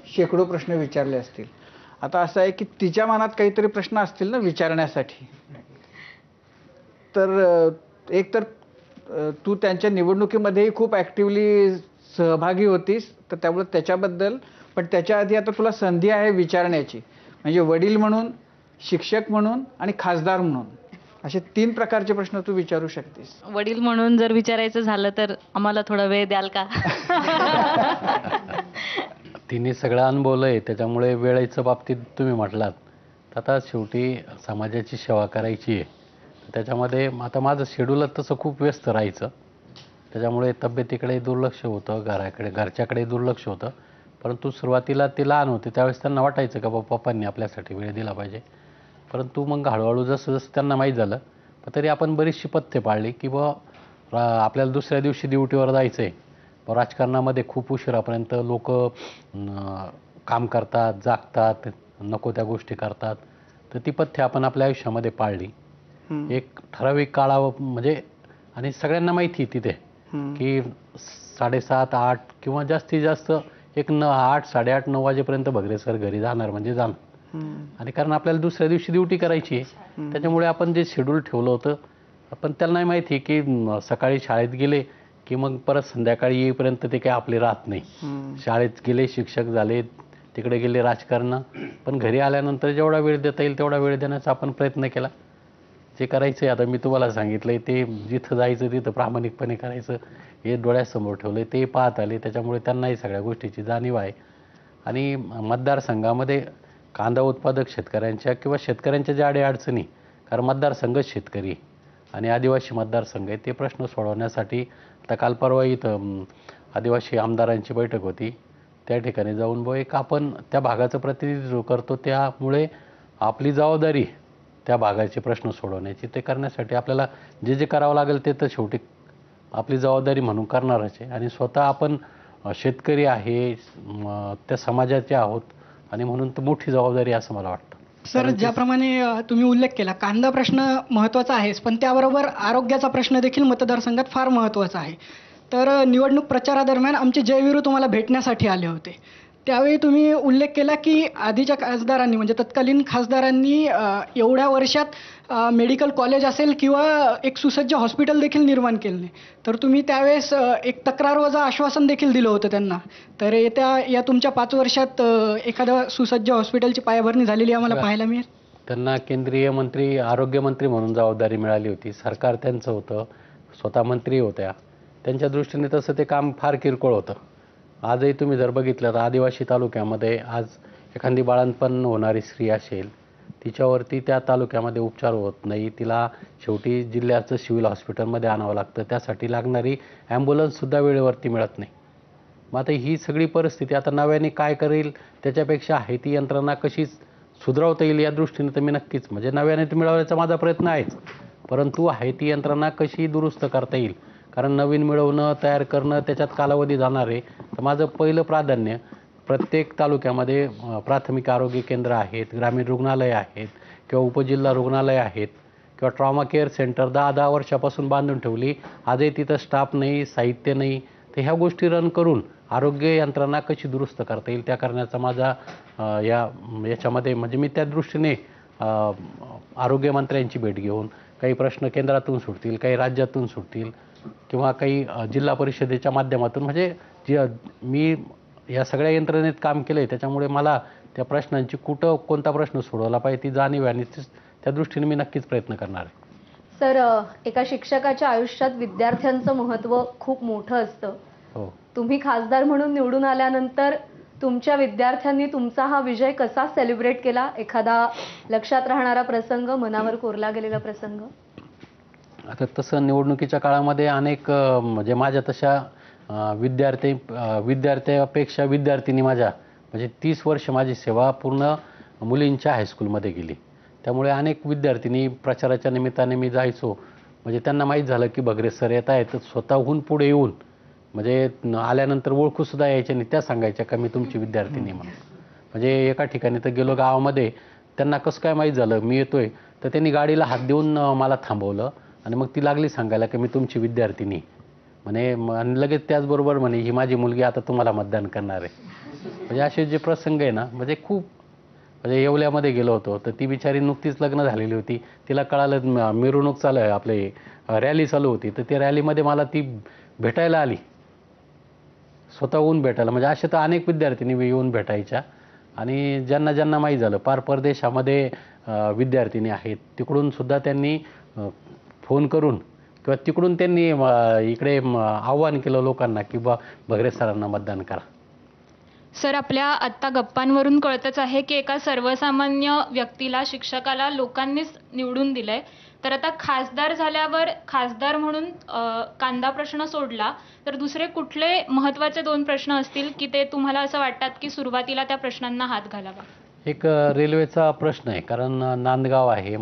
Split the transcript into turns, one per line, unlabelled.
शेकडो प्रश्न विचारले असतील. आता असं आहे की तिच्या मनात काहीतरी प्रश्न असतील ना विचारण्यासाठी. तर एक तर तू त्यांच्या निवडणुकीमध्येही खूप ॲक्टिव्हली सहभागी होतीस, तर त्यामुळे त्याच्याबद्दल. पण त्याच्या आधी आता तुला संधी आहे विचारण्याची, म्हणजे वडील म्हणून, शिक्षक म्हणून आणि खासदार म्हणून असे 3 प्रकारचे प्रश्न तू विचारू शकतेस.
वडील म्हणून जर विचारायचं झालं तर आम्हाला थोडा वेळ द्याल का?
तिने सगळं अनुभवलंय, त्याच्यामुळे वेळेच्या बाबतीत तुम्ही म्हटलात. आता शेवटी समाजाची सेवा करायची आहे, त्याच्यामध्ये आता माझं शेड्यूलच तसं खूप व्यस्त राहायचं, त्याच्यामुळे तब्येतीकडे दुर्लक्ष होतं, घरच्याकडे दुर्लक्ष होतं. परंतु सुरुवातीला ते लहान होते त्यावेळेस त्यांना वाटायचं का बाबा पप्पांनी आपल्यासाठी वेळ दिला पाहिजे. परंतु मग हळूहळू जसं जसं त्यांना माहीत झालं, तरी आपण बरीचशी पथ्ये पाळली की आपल्याला दुसऱ्या दिवशी ड्युटीवर जायचं आहे. राजकारणामध्ये खूप उशिरापर्यंत लोक काम करतात, जागतात, नको त्या गोष्टी करतात. तर ती पथ्ये आपण आपल्या आयुष्यामध्ये पाळली. एक ठराविक म्हणजे आणि सगळ्यांना माहिती तिथे की 7:30, 8 किंवा जास्तीत जास्त 8, 8:30, 9 वाजेपर्यंत भगरे सर घरी जाणार म्हणजे जाणार. आणि कारण आपल्याला दुसऱ्या दिवशी ड्युटी करायची आहे, त्याच्यामुळे आपण जे शेड्यूल ठेवलं होतं, पण त्यांना माहिती आहे की सकाळी शाळेत गेले की मग परत संध्याकाळी येईपर्यंत ते काही आपले राहत नाही. शाळेत गेले, शिक्षक झाले, तिकडे गेले राजकारण, पण घरी आल्यानंतर जेवढा वेळ देता येईल तेवढा वेळ देण्याचा आपण प्रयत्न केला. जे करायचं आहे आता मी तुम्हाला सांगितलं आहे ते जिथं जायचं तिथं प्रामाणिकपणे करायचं हे डोळ्यासमोर ठेवलं, ते पाहत आले, त्याच्यामुळे त्यांनाही सगळ्या गोष्टीची जाणीव आहे. आणि मतदारसंघामध्ये कांदा उत्पादक शेतकऱ्यांच्या किंवा शेतकऱ्यांच्या ज्या अडीअडचणी, कारण मतदारसंघच शेतकरी आणि आदिवासी मतदारसंघ आहे, ते प्रश्न सोडवण्यासाठी आता काल परवा इथं आदिवासी आमदारांची बैठक होती. त्या ठिकाणी जाऊन एक आपण त्या भागाचं प्रतिनिधित्व करतो, त्यामुळे आपली जबाबदारी त्या भागाचे प्रश्न सोडवण्याची. ते करण्यासाठी आपल्याला जे जे करावं लागेल ते तर शेवटी आपली जबाबदारी म्हणून करणारच आहे. आणि स्वतः आपण शेतकरी आहे, त्या समाजाचे आहोत, आणि म्हणून तर मोठी जबाबदारी असं मला वाटतं.
सर, ज्याप्रमाणे तुम्ही उल्लेख केला, कांदा प्रश्न महत्त्वाचा आहेच, पण त्याबरोबर आरोग्याचा प्रश्न देखील मतदारसंघात फार महत्त्वाचा आहे. तर निवडणूक प्रचारादरम्यान आमचे जयवीरू तुम्हाला भेटण्यासाठी आले होते. त्यावेळी तुम्ही उल्लेख केला की आधीच्या खासदारांनी म्हणजे तत्कालीन खासदारांनी एवढ्या वर्षात मेडिकल कॉलेज असेल किंवा एक सुसज्ज हॉस्पिटल देखील निर्माण केलं नाही. तर तुम्ही त्यावेळेस एक तक्रारवजा आश्वासन देखील दिलं होतं त्यांना. तर या तुमच्या 5 वर्षात एखाद्या सुसज्ज हॉस्पिटलची पायाभरणी झालेली आम्हाला पाहायला मिळेल?
त्यांना केंद्रीय मंत्री, आरोग्यमंत्री म्हणून जबाबदारी मिळाली होती, सरकार त्यांचं होतं, स्वतः मंत्री होत्या, त्यांच्या दृष्टीने तसं ते काम फार किरकोळ होतं. आजही तुम्ही जर बघितलं तर आदिवासी तालुक्यामध्ये आज एखादी बाळंतपण होणारी स्त्री असेल, तिच्यावरती त्या तालुक्यामध्ये उपचार होत नाही, तिला शेवटी जिल्ह्याचं सिव्हिल हॉस्पिटलमध्ये आणावं लागतं, त्यासाठी लागणारी ॲम्ब्युलन्ससुद्धा वेळेवरती मिळत नाही. मग आता ही सगळी परिस्थिती आता नव्याने काय करेल, त्याच्यापेक्षा आहे ती यंत्रणा कशी सुधारवता येईल या दृष्टीने तर मी नक्कीच म्हणजे नव्याने ते मिळवण्याचा माझा प्रयत्न आहेच, परंतु आहे ती यंत्रणा कशी दुरुस्त करता येईल, कारण नवीन मिळवणं, तयार करणं त्याच्यात कालावधी जाणार आहे. तर माझं पहिलं प्राधान्य प्रत्येक तालुक्यामध्ये प्राथमिक आरोग्य केंद्र आहेत, ग्रामीण रुग्णालय आहेत किंवा उपजिल्हा रुग्णालय आहेत किंवा ट्रॉमा केअर सेंटर 10-10 वर्षापासून बांधून ठेवली, आजही तिथं स्टाफ नाही, साहित्य नाही. तर ह्या गोष्टी रन करून आरोग्य यंत्रणा कशी दुरुस्त करता येईल त्या करण्याचा माझा याच्यामध्ये म्हणजे मी त्या दृष्टीने आरोग्यमंत्र्यांची भेट घेऊन काही प्रश्न केंद्रातून सुटतील, काही राज्यातून सुटतील किंवा काही जिल्हा परिषदेच्या माध्यमातून म्हणजे मी या सगळ्या यंत्रणेत काम केलं आहे, त्याच्यामुळे मला त्या प्रश्नांची कोणता प्रश्न सोडवला पाहिजे ती जाणीव आणि त्या दृष्टीने मी नक्कीच प्रयत्न करणार आहे.
सर, एका शिक्षकाच्या आयुष्यात विद्यार्थ्यांचं महत्त्व खूप मोठं असतं.
हो.
तुम्ही खासदार म्हणून निवडून आल्यानंतर तुमच्या विद्यार्थ्यांनी तुमचा हा विजय कसा सेलिब्रेट केला? एखादा लक्षात राहणारा प्रसंग, मनावर कोरला गेलेला प्रसंग?
आता तसं निवडणुकीच्या काळामध्ये अनेक म्हणजे माझ्या तशा विद्यार्थ्यापेक्षा विद्यार्थिनी माझ्या म्हणजे 30 वर्ष माझी सेवा पूर्ण मुलींच्या हायस्कूलमध्ये गेली. त्यामुळे अनेक विद्यार्थिनी प्रचाराच्या निमित्ताने मी जायचो, म्हणजे त्यांना माहीत झालं की भगरे सर येत आहेत, तर स्वतःहून पुढे येऊन म्हणजे आल्यानंतर ओळखूसुद्धा यायच्या आणि त्या सांगायच्या का मी तुमची विद्यार्थिनी म्हणून. म्हणजे एका ठिकाणी तर गेलो गावामध्ये, त्यांना कसं काय माहीत झालं मी येतोय, तर त्यांनी गाडीला हात देऊन मला थांबवलं आणि मग ती लागली सांगायला की मी तुमची विद्यार्थिनी म्हणे, लगेच त्याचबरोबर म्हणे ही माझी मुलगी आता तुम्हाला मतदान करणार आहे. म्हणजे असे जे प्रसंग आहे ना, म्हणजे खूप, म्हणजे येवल्यामध्ये गेलो होतो तर ती बिचारी नुकतीच लग्न झालेली होती, तिला कळालं मिरवणूक चालू आहे, आपली रॅली चालू होती, तर ती रॅलीमध्ये मला ती भेटायला आली, स्वतःहून भेटायला. म्हणजे असे तर अनेक विद्यार्थिनी येऊन भेटायच्या. आणि ज्यांना ज्यांना माहीत झालं, पार परदेशामध्ये विद्यार्थिनी आहेत, तिकडून सुद्धा त्यांनी फोन करून किंवा तिकडून त्यांनी इकडे आव्हान केलं लोकांना की बा भगरे सरांना मतदान करा.
सर, आपल्या आत्ता गप्पांवरून कळतच आहे की एका सर्वसामान्य व्यक्तीला, शिक्षकाला लोकांनीच निवडून दिलंय. तर आता खासदार झाल्यावर खासदार म्हणून कांदा प्रश्न सोडला तर दुसरे कुठले महत्त्वाचे 2 प्रश्न असतील की ते तुम्हाला असं वाटतात की सुरुवातीला त्या प्रश्नांना हात घालावा?
एक रेल्वेचा प्रश्न आहे, कारण नांदगाव आहे,